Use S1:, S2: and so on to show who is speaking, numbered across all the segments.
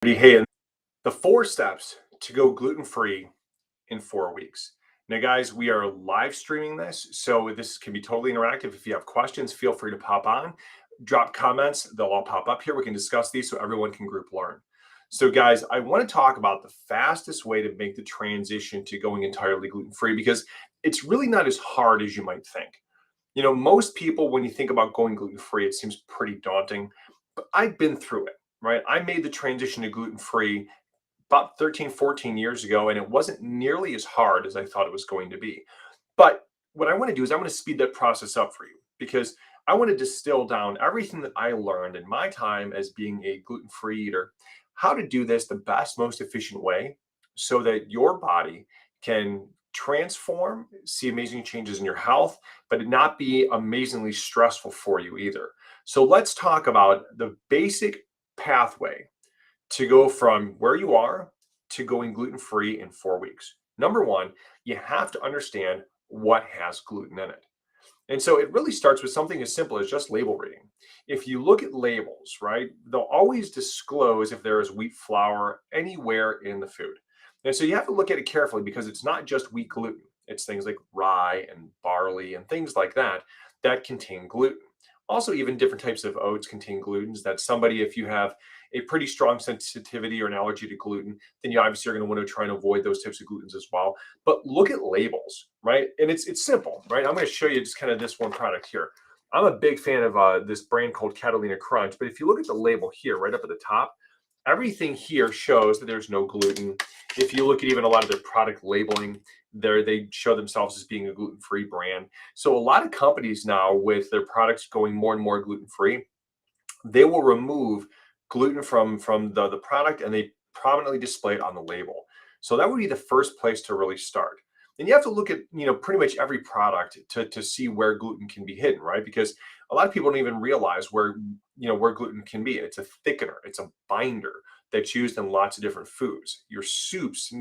S1: Hey, and the 4 steps to go gluten-free in 4 weeks. Now, guys, we are live streaming this, so this can be totally interactive. If you have questions, feel free to pop on, drop comments. They'll all pop up here. We can discuss these so everyone can group learn. So, guys, I want to talk about the fastest way to make the transition to going entirely gluten-free because it's really not as hard as you might think. Most people, when you think about going gluten-free, it seems pretty daunting, but I've been through it, right? I made the transition to gluten-free about 13, 14 years ago, and it wasn't nearly as hard as I thought it was going to be. But what I want to do is I want to speed that process up for you because I want to distill down everything that I learned in my time as being a gluten-free eater, how to do this the best, most efficient way so that your body can transform, see amazing changes in your health, but it not be amazingly stressful for you either. So let's talk about the basic pathway to go from where you are to going gluten free in 4 weeks. Number one, you have to understand what has gluten in it. And so it really starts with something as simple as just label reading. If you look at labels, right, they'll always disclose if there is wheat flour anywhere in the food. And so you have to look at it carefully because it's not just wheat gluten. It's things like rye and barley and things like that that contain gluten. Also, even different types of oats contain glutens that somebody, if you have a pretty strong sensitivity or an allergy to gluten, then you obviously are going to want to try and avoid those types of glutens as well. But look at labels, right? And it's simple, right? I'm going to show you just kind of this one product here. I'm a big fan of this brand called Catalina Crunch, but if you look at the label here, right up at the top, everything here shows that there's no gluten. If you look at even a lot of their product labeling, they show themselves as being a gluten-free brand. So a lot of companies now, with their products going more and more gluten-free, they will remove gluten from the product and they prominently display it on the label. So that would be the first place to really start. And you have to look at pretty much every product to see where gluten can be hidden, right? Because a lot of people don't even realize where gluten can be. It's a thickener, it's a binder that's used in lots of different foods. Your soups,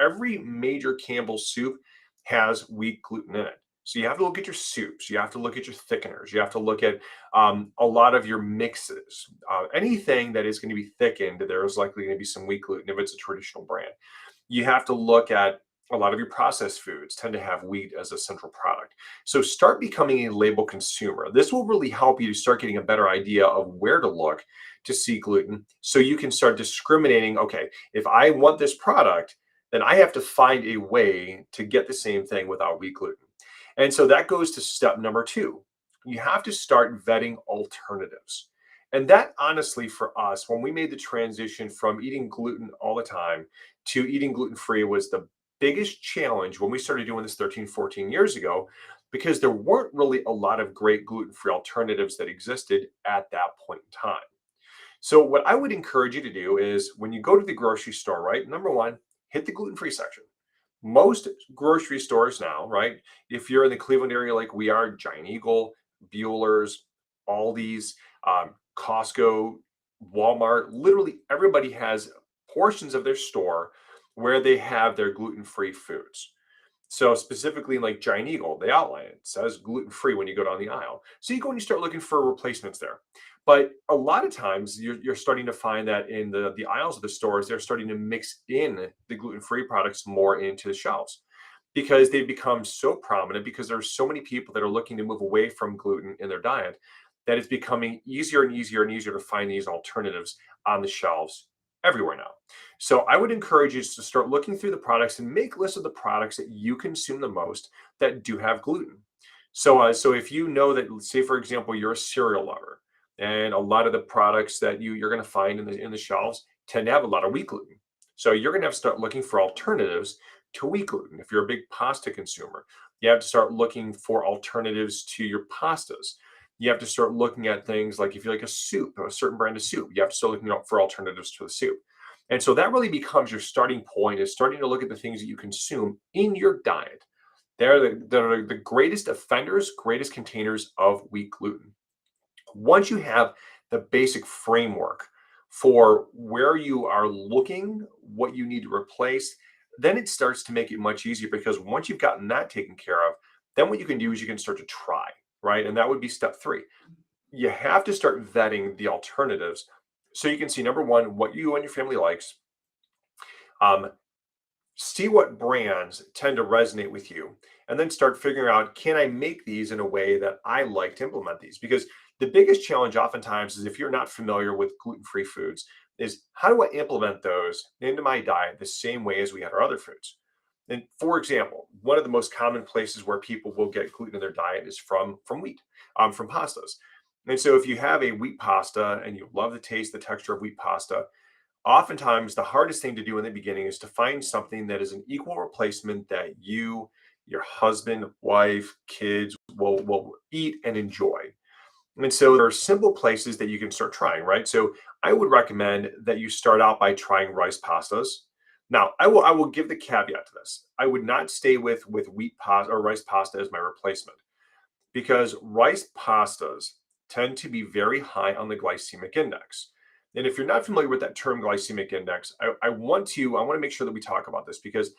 S1: every major Campbell's soup has wheat gluten in it. So you have to look at your soups, you have to look at your thickeners, you have to look at a lot of your mixes. Anything that is going to be thickened, there is likely going to be some wheat gluten if it's a traditional brand. You have to look at a lot of your processed foods tend to have wheat as a central product. So start becoming a label consumer. This will really help you to start getting a better idea of where to look to see gluten so you can start discriminating. Okay, if I want this product, then I have to find a way to get the same thing without wheat gluten. And so that goes to step number two. You have to start vetting alternatives. And that honestly, for us, when we made the transition from eating gluten all the time to eating gluten free, was the biggest challenge when we started doing this 13, 14 years ago, because there weren't really a lot of great gluten free alternatives that existed at that point in time. So, what I would encourage you to do is when you go to the grocery store, right? Number one, hit the gluten free section. Most grocery stores now, right? If you're in the Cleveland area like we are, Giant Eagle, Bueller's, Aldi's, Costco, Walmart, literally everybody has portions of their store where they have their gluten-free foods. So specifically like Giant Eagle, they outline it. It says gluten-free when you go down the aisle. So you go and you start looking for replacements there. But a lot of times you're starting to find that in the aisles of the stores, they're starting to mix in the gluten-free products more into the shelves because they've become so prominent because there's so many people that are looking to move away from gluten in their diet that it's becoming easier and easier and easier to find these alternatives on the shelves everywhere now. So I would encourage you to start looking through the products and make lists of the products that you consume the most that do have gluten. So if you know that, say for example, you're a cereal lover, and a lot of the products that you're going to find in the shelves tend to have a lot of wheat gluten. So you're going to have to start looking for alternatives to wheat gluten. If you're a big pasta consumer, you have to start looking for alternatives to your pastas. You have to start looking at things like if you like a soup, a certain brand of soup, you have to start looking out for alternatives to the soup. And so that really becomes your starting point, is starting to look at the things that you consume in your diet. They're the greatest offenders, greatest containers of wheat gluten. Once you have the basic framework for where you are looking, what you need to replace, then it starts to make it much easier because once you've gotten that taken care of, then what you can do is you can start to try, right? And that would be step three. You have to start vetting the alternatives So you can see number one, what you and your family likes. Um, See what brands tend to resonate with you, and then start figuring out, can I make these in a way that I like to implement these? Because the biggest challenge oftentimes is, if you're not familiar with gluten-free foods, is how do I implement those into my diet the same way as we had our other foods? And for example, one of the most common places where people will get gluten in their diet is from wheat, from pastas. And so if you have a wheat pasta and you love the taste, the texture of wheat pasta, oftentimes the hardest thing to do in the beginning is to find something that is an equal replacement that you, your husband, wife, kids will eat and enjoy. And so there are simple places that you can start trying, right? So I would recommend that you start out by trying rice pastas. Now, I will give the caveat to this. I would not stay with wheat pasta or rice pasta as my replacement, because rice pastas tend to be very high on the glycemic index. And if you're not familiar with that term glycemic index, I want to make sure that we talk about this, because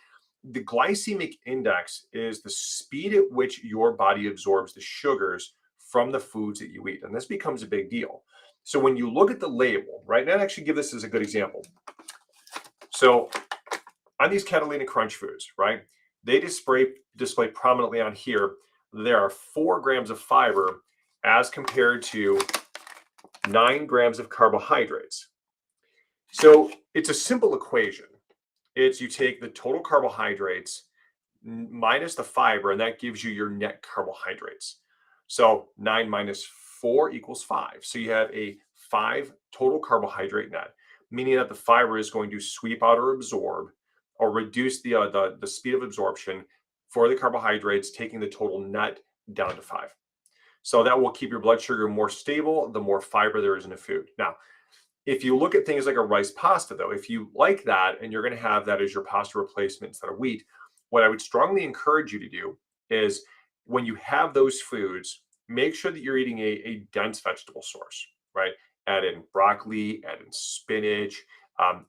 S1: the glycemic index is the speed at which your body absorbs the sugars from the foods that you eat. And this becomes a big deal. So when you look at the label, right, and I'd actually give this as a good example. So on these Catalina Crunch foods, right, they display prominently on here, there are 4 grams of fiber as compared to 9 grams of carbohydrates. So it's a simple equation. It's, you take the total carbohydrates minus the fiber, and that gives you your net carbohydrates. So 9 minus 4 equals 5. So you have a 5 total carbohydrate net, meaning that the fiber is going to sweep out or absorb or reduce the speed of absorption for the carbohydrates, taking the total net down to 5. So that will keep your blood sugar more stable the more fiber there is in a food. Now, if you look at things like a rice pasta, though, if you like that and you're going to have that as your pasta replacement instead of wheat, what I would strongly encourage you to do is, when you have those foods, make sure that you're eating a dense vegetable source, right? Add in broccoli, add in spinach,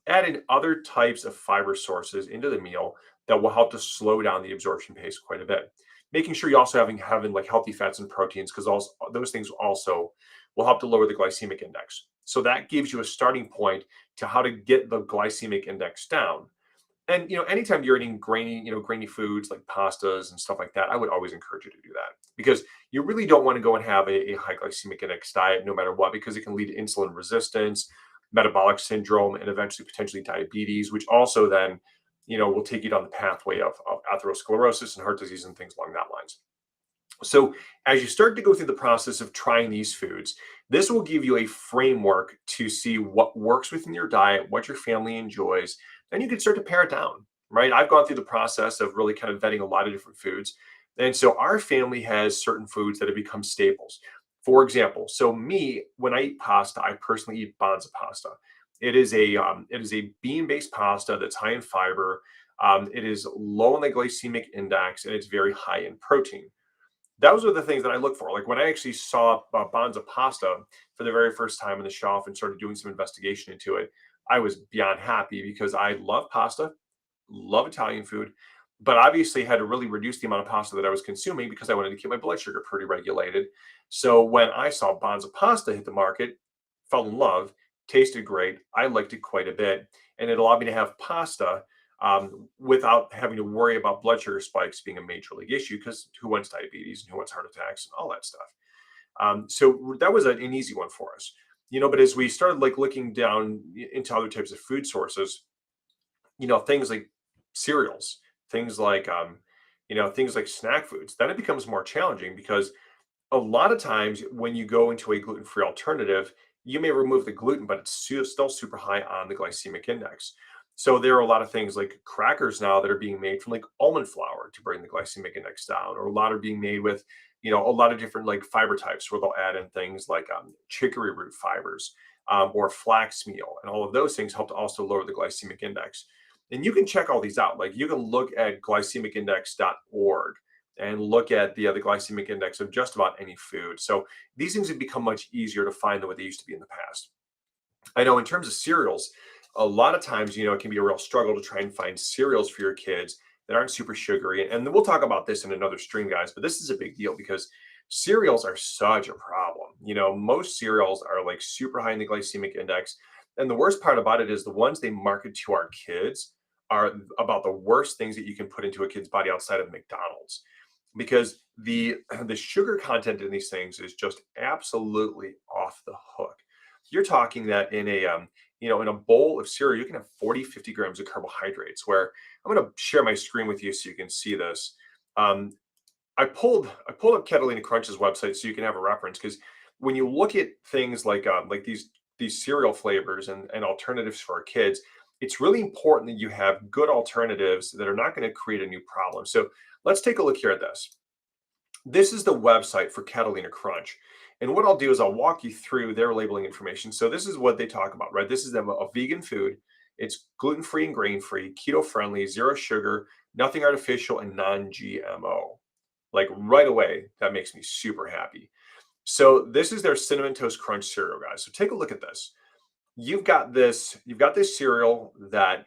S1: add in other types of fiber sources into the meal that will help to slow down the absorption pace quite a bit. Making sure you also having like healthy fats and proteins, because also those things also will help to lower the glycemic index. So that gives you a starting point to how to get the glycemic index down. And anytime you're eating grainy foods like pastas and stuff like that, I would always encourage you to do that, because you really don't want to go and have a high glycemic index diet no matter what, because it can lead to insulin resistance, metabolic syndrome, and eventually potentially diabetes, which also then will take you down the pathway of atherosclerosis and heart disease and things along that lines. So, as you start to go through the process of trying these foods, this will give you a framework to see what works within your diet, what your family enjoys, and you can start to pare it down, right? I've gone through the process of really kind of vetting a lot of different foods. And so our family has certain foods that have become staples. For example, so me, when I eat pasta, I personally eat Banza pasta. It is a bean-based pasta that's high in fiber. It is low on the glycemic index, and it's very high in protein. Those are the things that I look for. Like when I actually saw Banza pasta for the very first time on the shelf and started doing some investigation into it, I was beyond happy, because I love pasta, love Italian food, but obviously had to really reduce the amount of pasta that I was consuming because I wanted to keep my blood sugar pretty regulated. So when I saw Banza pasta hit the market, fell in love, tasted great. I liked it quite a bit, and it allowed me to have pasta without having to worry about blood sugar spikes being a major league issue, because who wants diabetes and who wants heart attacks and all that stuff. So that was an easy one for us. But as we started like looking down into other types of food sources, things like cereals, things like things like snack foods, then it becomes more challenging, because a lot of times when you go into a gluten-free alternative, you may remove the gluten, but it's still super high on the glycemic index. So there are a lot of things like crackers now that are being made from like almond flour to bring the glycemic index down, or a lot are being made with, a lot of different like fiber types, where they'll add in things like chicory root fibers, or flax meal, and all of those things help to also lower the glycemic index. And you can check all these out. Like you can look at glycemicindex.org and look at the glycemic index of just about any food. So these things have become much easier to find than what they used to be in the past. I know in terms of cereals, a lot of times, it can be a real struggle to try and find cereals for your kids that aren't super sugary. And we'll talk about this in another stream, guys, but this is a big deal, because cereals are such a problem. Most cereals are like super high in the glycemic index. And the worst part about it is the ones they market to our kids are about the worst things that you can put into a kid's body outside of McDonald's, because the sugar content in these things is just absolutely off the hook. You're talking that in a in a bowl of cereal, you can have 40, 50 grams of carbohydrates. Where I'm going to share my screen with you so you can see this. Um, I pulled up Catalina Crunch's website so you can have a reference, because when you look at things like these cereal flavors and alternatives for our kids, it's really important that you have good alternatives that are not going to create a new problem. So let's take a look here at this. This is the website for Catalina Crunch. And what I'll do is I'll walk you through their labeling information. So this is what they talk about, right? This is a vegan food. It's gluten-free and grain-free, keto-friendly, zero sugar, nothing artificial, and non-GMO. Like right away, that makes me super happy. So this is their cinnamon toast crunch cereal, guys. So take a look at this. You've got this cereal that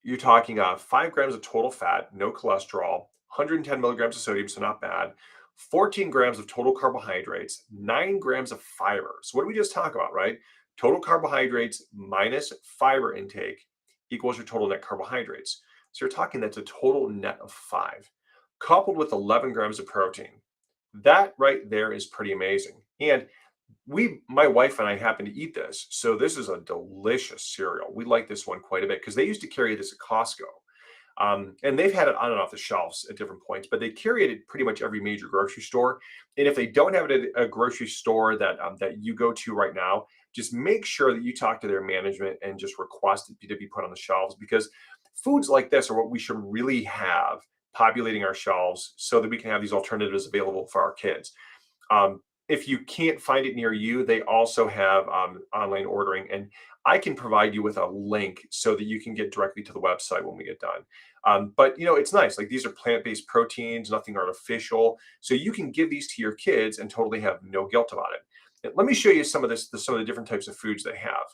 S1: you're talking 5 grams of total fat, no cholesterol, 110 milligrams of sodium, so not bad. 14 grams of total carbohydrates, 9 grams of fiber. So what did we just talk about, right? Total carbohydrates minus fiber intake equals your total net carbohydrates. So you're talking that's a total net of 5, coupled with 11 grams of protein. That right there is pretty amazing. And my wife and I happen to eat this. So this is a delicious cereal. We like this one quite a bit because they used to carry this at Costco. And they've had it on and off the shelves at different points, but they carry it at pretty much every major grocery store. And if they don't have it at a grocery store that you go to right now, just make sure that you talk to their management and just request it to be put on the shelves, because foods like this are what we should really have populating our shelves so that we can have these alternatives available for our kids. If you can't find it near you, they also have online ordering, and I can provide you with a link so that you can get directly to the website when we get done. But it's nice. Like, these are plant-based proteins, nothing artificial, so you can give these to your kids and totally have no guilt about it. And let me show you some of the different types of foods they have.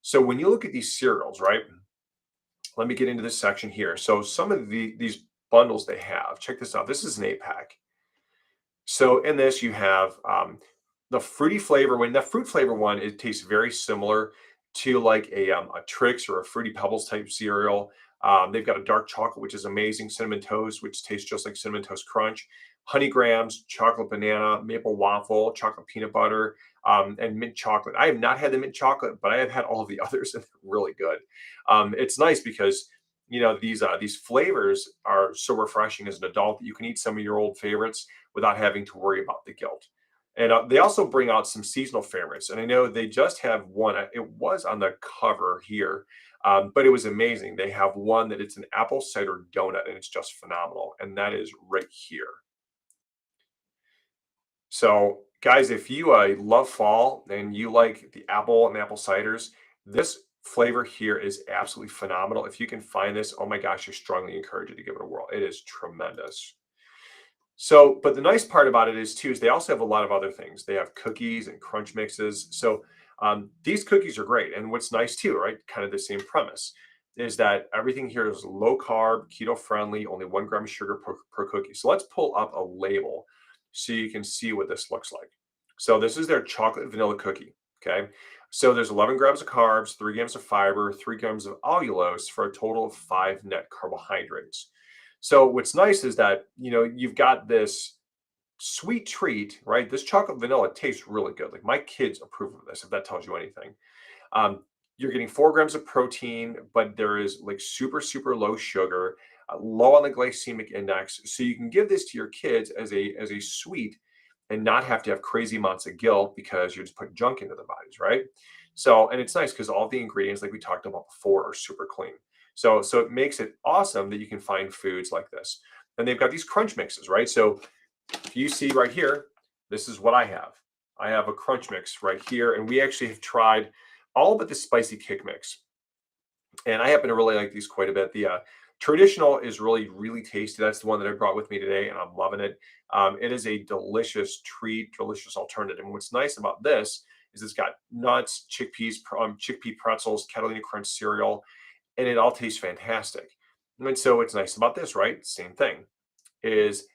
S1: So when you look at these cereals, right? Let me get into this section here. So some of these bundles they have. Check this out. This is an 8-pack. So in this, you have the fruity flavor. When the fruit flavor one, it tastes very similar to like a Trix or a Fruity Pebbles type cereal. They've got a dark chocolate, which is amazing. Cinnamon toast, which tastes just like Cinnamon Toast Crunch. Honey grams, chocolate banana, maple waffle, chocolate peanut butter, and mint chocolate. I have not had the mint chocolate, but I have had all of the others, and they're really good. It's nice because these flavors are so refreshing as an adult that you can eat some of your old favorites without having to worry about the guilt. And they also bring out some seasonal favorites. And I know they just have one. It was on the cover here, but it was amazing. They have one that it's an apple cider donut, and it's just phenomenal. And that is right here. So, guys, if you love fall and you like the apple and apple ciders, this flavor here is absolutely phenomenal. If you can find this, oh my gosh, I strongly encourage you to give it a whirl. It is tremendous. So, but the nice part about it is too, is they also have a lot of other things. They have cookies and crunch mixes. So these cookies are great. And what's nice too, right? Kind of the same premise is that everything here is low carb, keto friendly, only 1 gram of sugar per cookie. So let's pull up a label so you can see what this looks like. So this is their chocolate vanilla cookie. Okay. So there's 11 grams of carbs, 3 grams of fiber, 3 grams of allulose for a total of 5 net carbohydrates. So what's nice is that, you've got this sweet treat, right? This chocolate vanilla tastes really good. Like, my kids approve of this, if that tells you anything. Um, you're getting 4 grams of protein, but there is like super, super low sugar, low on the glycemic index. So you can give this to your kids as a sweet and not have to have crazy amounts of guilt because you're just putting junk into their bodies, right? So, and it's nice because all the ingredients, like we talked about before, are super clean. So it makes it awesome that you can find foods like this. And they've got these crunch mixes, right? So if you see right here, this is what I have. I have a crunch mix right here, and we actually have tried all but the spicy kick mix. And I happen to really like these quite a bit. The traditional is really, really tasty. That's the one that I brought with me today, and I'm loving it. It is a delicious treat, delicious alternative. And what's nice about this is it's got nuts, chickpeas, chickpea pretzels, Catalina Crunch cereal, and it all tastes fantastic. And so what's nice about this, right? Same thing is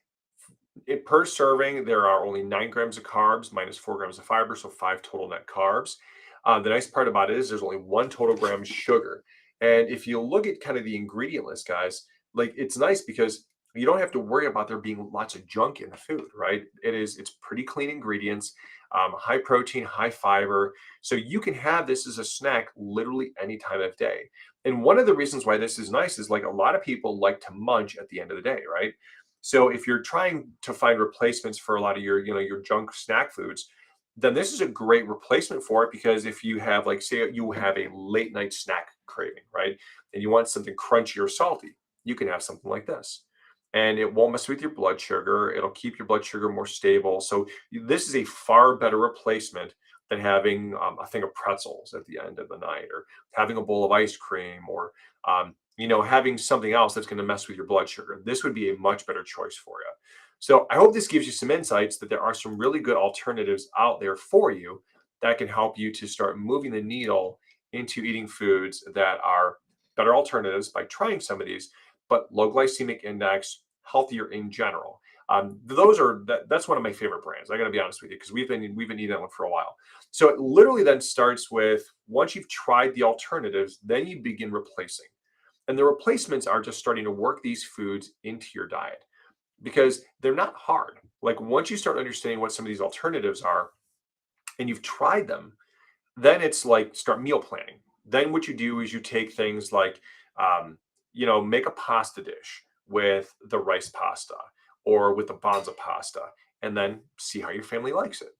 S1: per serving, there are only 9 grams of carbs minus 4 grams of fiber, so 5 total net carbs. The nice part about it is there's only 1 total gram of sugar. And if you look at kind of the ingredient list, guys, like it's nice because you don't have to worry about there being lots of junk in the food, right? It's pretty clean ingredients, high protein, high fiber. So you can have this as a snack literally any time of day. And one of the reasons why this is nice is like a lot of people like to munch at the end of the day, right? So if you're trying to find replacements for a lot of your junk snack foods, then this is a great replacement for it because if you have like say you have a late night snack craving, right? And you want something crunchy or salty, you can have something like this. And it won't mess with your blood sugar. It'll keep your blood sugar more stable. So this is a far better replacement than having a thing of pretzels at the end of the night, or having a bowl of ice cream, or having something else that's going to mess with your blood sugar. This would be a much better choice for you. So I hope this gives you some insights that there are some really good alternatives out there for you that can help you to start moving the needle into eating foods that are better alternatives by trying some of these, but low glycemic index, healthier in general. That's one of my favorite brands. I got to be honest with you because we've been eating that one for a while. So it literally then starts with once you've tried the alternatives, then you begin replacing. And the replacements are just starting to work these foods into your diet because they're not hard. Like once you start understanding what some of these alternatives are and you've tried them, then it's like start meal planning. Then what you do is you take things like, make a pasta dish with the rice pasta or with the bonza pasta, and then see how your family likes it.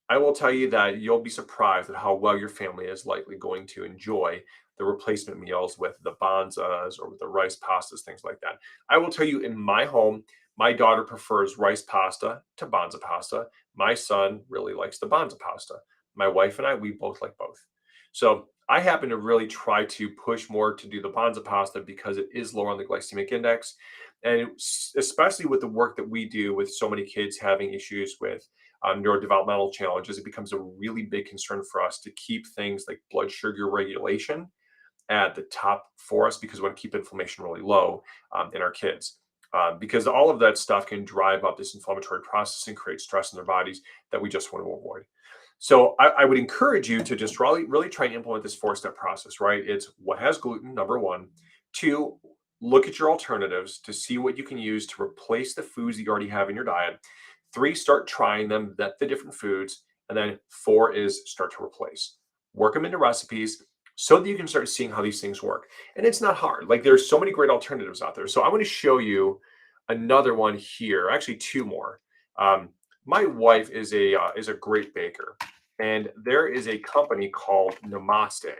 S1: I will tell you that you'll be surprised at how well your family is likely going to enjoy the replacement meals with the bonzas or with the rice pastas, things like that. I will tell you in my home, my daughter prefers rice pasta to bonza pasta. My son really likes the bonza pasta. My wife and I, we both like both. So I happen to really try to push more to do the bonza pasta because it is lower on the glycemic index. And especially with the work that we do with so many kids having issues with neurodevelopmental challenges, it becomes a really big concern for us to keep things like blood sugar regulation at the top for us because we want to keep inflammation really low in our kids. Because all of that stuff can drive up this inflammatory process and create stress in their bodies that we just want to avoid. So I would encourage you to just really try and implement this 4-step process, right? It's what has gluten, number one. Two, look at your alternatives to see what you can use to replace the foods that you already have in your diet. Three, start trying them, vet the different foods. And then four is start to replace. Work them into recipes so that you can start seeing how these things work. And it's not hard. Like there's so many great alternatives out there. So I want to show you another one here, actually two more. Um, my wife is a great baker, and there is a company called Namaste,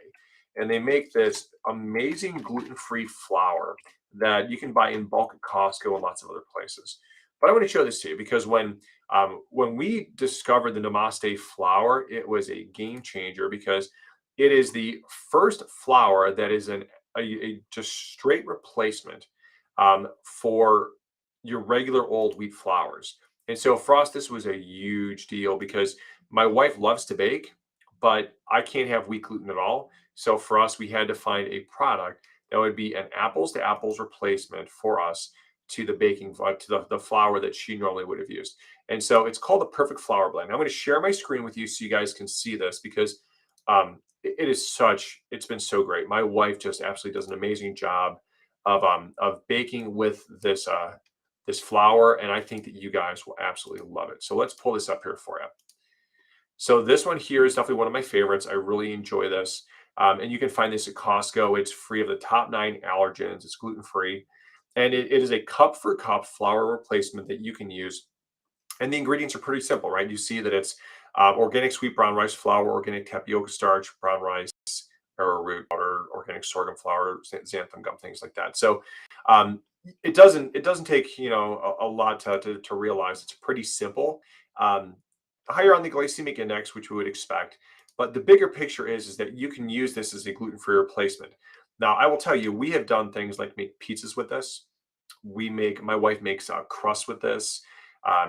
S1: and they make this amazing gluten-free flour that you can buy in bulk at Costco and lots of other places. But I want to show this to you because when we discovered the Namaste flour, it was a game changer because it is the first flour that is a just straight replacement for your regular old wheat flours. And so for us, this was a huge deal because my wife loves to bake, but I can't have wheat gluten at all. So for us, we had to find a product that would be an apples to apples replacement for us to the to the flour that she normally would have used. And so it's called the perfect flour blend. I'm going to share my screen with you so you guys can see this because it's been so great. My wife just absolutely does an amazing job of baking with this flour, and I think that you guys will absolutely love it. So let's pull this up here for you. So this one here is definitely one of my favorites. I really enjoy this. And you can find this at Costco. It's free of the top 9 allergens. It's gluten free. And it is a cup for cup flour replacement that you can use. And the ingredients are pretty simple, right? You see that it's organic sweet brown rice flour, organic tapioca starch, brown rice, arrowroot powder, organic sorghum flour, xanthan gum, things like that. So um, it doesn't take a lot to realize. It's pretty simple. Um, Higher on the glycemic index, which we would expect, but the bigger picture is that you can use this as a gluten-free replacement. Now, I will tell you, we have done things like make pizzas with this. My wife makes crust with this.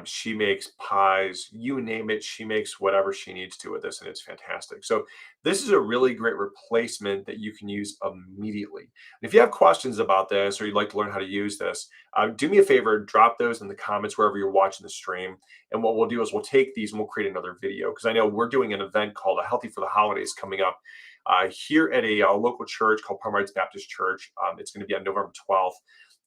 S1: She makes pies, you name it. She makes whatever she needs to with this, and it's fantastic. So this is a really great replacement that you can use immediately. And if you have questions about this or you'd like to learn how to use this, do me a favor, drop those in the comments wherever you're watching the stream. And what we'll do is we'll take these and we'll create another video because I know we're doing an event called a Healthy for the Holidays coming up here at a local church called Palm Heights Baptist Church. It's going to be on November 12th.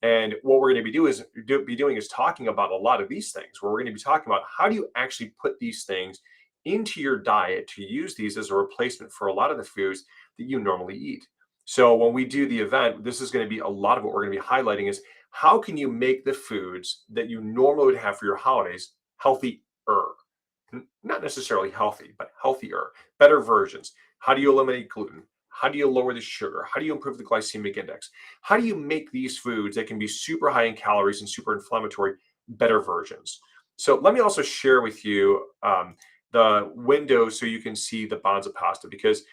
S1: And what we're going to be doing is talking about a lot of these things, where we're going to be talking about how do you actually put these things into your diet to use these as a replacement for a lot of the foods that you normally eat. So when we do the event, this is going to be a lot of what we're going to be highlighting is how can you make the foods that you normally would have for your holidays healthier? Not necessarily healthy, but healthier, better versions. How do you eliminate gluten? How do you lower the sugar? How do you improve the glycemic index? How do you make these foods that can be super high in calories and super inflammatory better versions? So let me also share with you the window so you can see the Bonza pasta because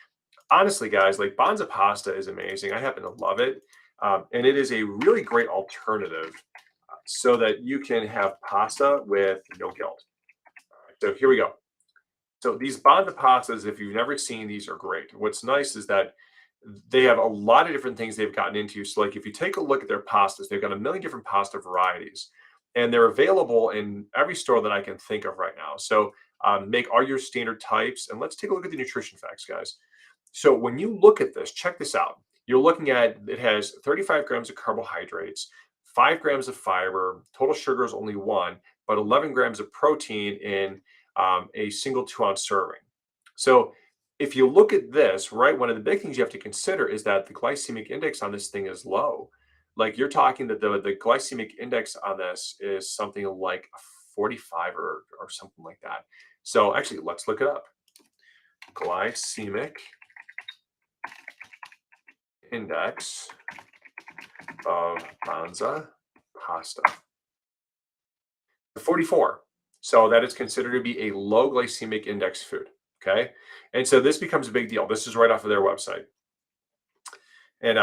S1: honestly, guys, like Bonza pasta is amazing. I happen to love it. And it is a really great alternative so that you can have pasta with no guilt. So here we go. So these Bonda pastas, if you've never seen these, are great. What's nice is that they have a lot of different things they've gotten into. So, like if you take a look at their pastas, they've got a million different pasta varieties, and they're available in every store that I can think of right now. So, make all your standard types, and let's take a look at the nutrition facts, guys. So, when you look at this, check this out. You're looking at it has 35 grams of carbohydrates, 5 grams of fiber, total sugar is only one, but 11 grams of protein in a single 2 ounce serving. So if you look at this, right, one of the big things you have to consider is that the glycemic index on this thing is low. Like you're talking that the glycemic index on this is something like a 45 or something like that. So actually, let's look it up. Glycemic index of Banza pasta. 44. So that is considered to be a low glycemic index food. Okay. And so this becomes a big deal. This is right off of their website. And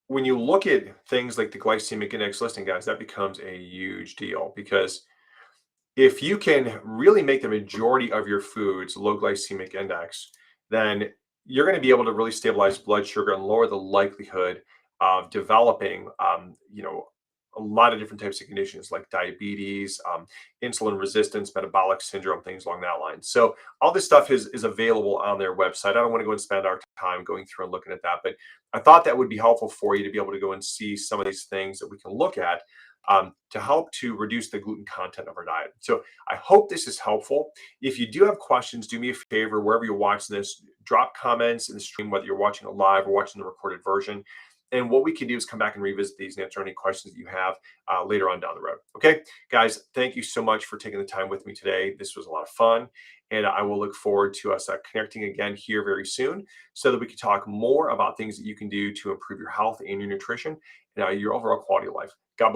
S1: when you look at things like the glycemic index listing, guys, that becomes a huge deal because if you can really make the majority of your foods low glycemic index, then you're going to be able to really stabilize blood sugar and lower the likelihood of developing, a lot of different types of conditions like diabetes, insulin resistance, metabolic syndrome, things along that line. So all this stuff is available on their website. I don't want to go and spend our time going through and looking at that, but I thought that would be helpful for you to be able to go and see some of these things that we can look at to help to reduce the gluten content of our diet. So I hope this is helpful. If you do have questions, do me a favor, wherever you're watching this, drop comments in the stream, whether you're watching it live or watching the recorded version. And what we can do is come back and revisit these and answer any questions that you have later on down the road. Okay, guys, thank you so much for taking the time with me today. This was a lot of fun. And I will look forward to us connecting again here very soon so that we can talk more about things that you can do to improve your health and your nutrition and your overall quality of life. God bless.